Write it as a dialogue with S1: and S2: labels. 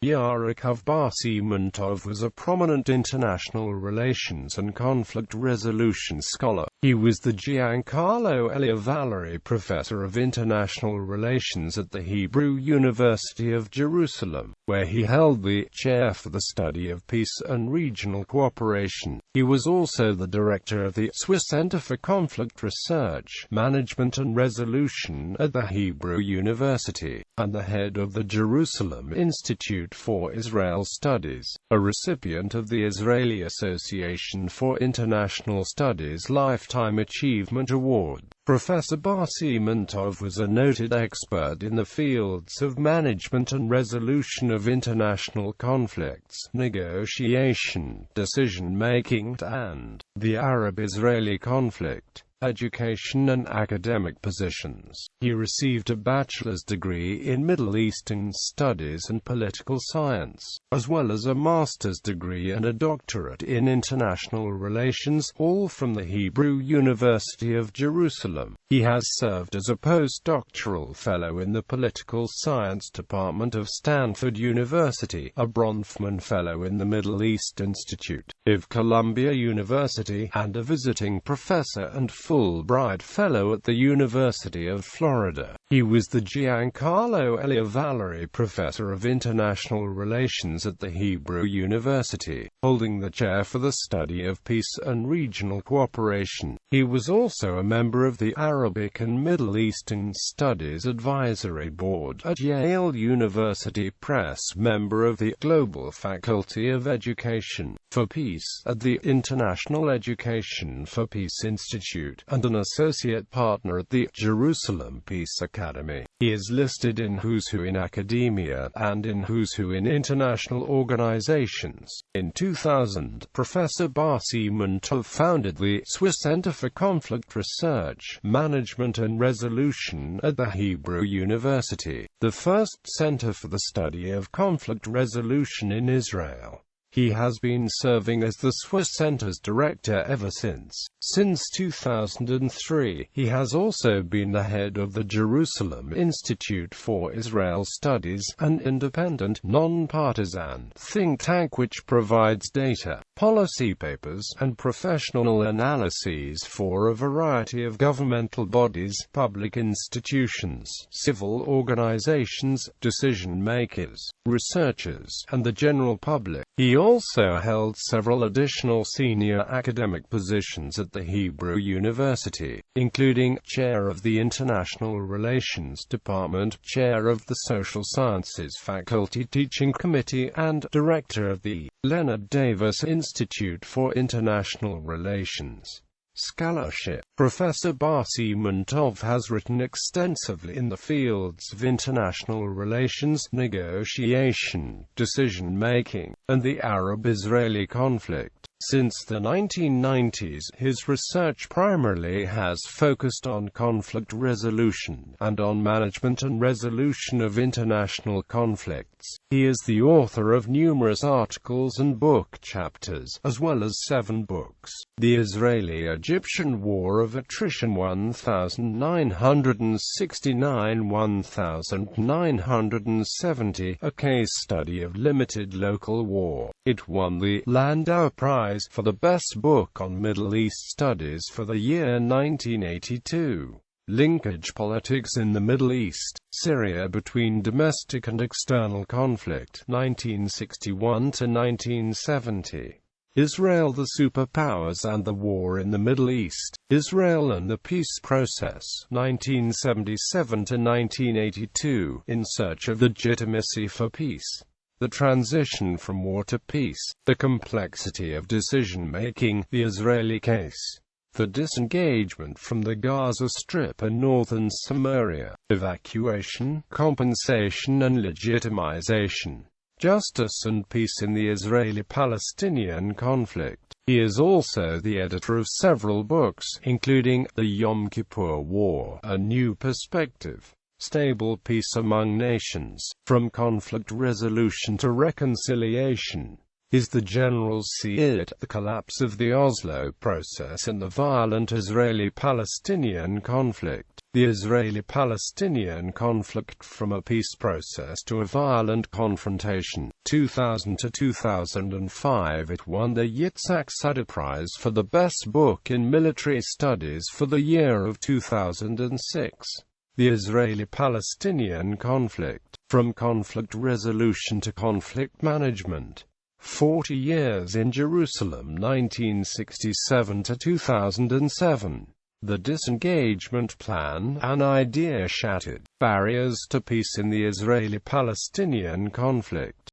S1: Yaacov Bar-Siman-Tov was a prominent international relations and conflict resolution scholar. He was the Giancarlo Elia Valori Professor of International Relations at the Hebrew University of Jerusalem, where he held the chair for the study of peace and regional cooperation. He was also the director of the Swiss Center for Conflict Research, Management and Resolution at the Hebrew University, and the head of the Jerusalem Institute for Israel Studies, a recipient of the Israeli Association for International Studies Lifetime Achievement Award. Professor Bar-Siman-Tov was a noted expert in the fields of management and resolution of international conflicts, negotiation, decision-making, and the Arab-Israeli conflict, education and academic positions. He received a bachelor's degree in Middle Eastern Studies and Political Science, as well as a master's degree and a doctorate in International Relations, all from the Hebrew University of Jerusalem. He has served as a postdoctoral fellow in the Political Science Department of Stanford University, a Bronfman Fellow in the Middle East Institute of Columbia University, and a visiting professor and Fulbright Fellow at the University of Florida. He was the Giancarlo Elia Valori Professor of International Relations at the Hebrew University, holding the chair for the study of peace and regional cooperation. He was also a member of the Arabic and Middle Eastern Studies Advisory Board at Yale University Press, member of the Global Faculty of Education for Peace at the International Education for Peace Institute, and an associate partner at the Jerusalem Peace Academy. He is listed in Who's Who in Academia and in Who's Who in International Organizations. In 2000, Professor Bar-Siman-Tov founded the Swiss Center for Conflict Research, Management and Resolution at the Hebrew University, the first center for the study of conflict resolution in Israel. He has been serving as the Swiss Center's director ever since. Since 2003, he has also been the head of the Jerusalem Institute for Israel Studies, an independent, non-partisan think tank which provides data, policy papers, and professional analyses for a variety of governmental bodies, public institutions, civil organizations, decision-makers, researchers, and the general public. He also held several additional senior academic positions at the Hebrew University, including Chair of the International Relations Department, Chair of the Social Sciences Faculty Teaching Committee, and Director of the Leonard Davis Institute for International Relations. Scholarship. Professor Bar-Siman-Tov has written extensively in the fields of international relations, negotiation, decision-making, and the Arab-Israeli conflict. Since the 1990s, his research primarily has focused on conflict resolution, and on management and resolution of international conflicts. He is the author of numerous articles and book chapters, as well as 7 books. The Israeli-Egyptian War of Attrition 1969–1970, a case study of limited local war. It won the Landau Prize for the best book on Middle East studies for the year 1982. Linkage Politics in the Middle East, Syria between domestic and external conflict, 1961–1970. Israel, the Superpowers and the War in the Middle East, Israel and the Peace Process, 1977–1982, In Search of Legitimacy for Peace. The Transition from War to Peace, The Complexity of Decision-Making, The Israeli Case, The Disengagement from the Gaza Strip and Northern Samaria, Evacuation, Compensation and Legitimization, Justice and Peace in the Israeli-Palestinian Conflict. He is also the editor of several books, including The Yom Kippur War, A New Perspective, Stable Peace Among Nations, From Conflict Resolution to Reconciliation, Is the generals see it the collapse of the Oslo process and the violent Israeli-Palestinian conflict? The Israeli-Palestinian conflict from a peace process to a violent confrontation. 2000 to 2005 it won the Yitzhak Sader Prize for the best book in military studies for the year of 2006. The Israeli-Palestinian conflict, from conflict resolution to conflict management. 40 years in Jerusalem 1967 to 2007. The disengagement plan, an idea shattered. Barriers to peace in the Israeli-Palestinian conflict.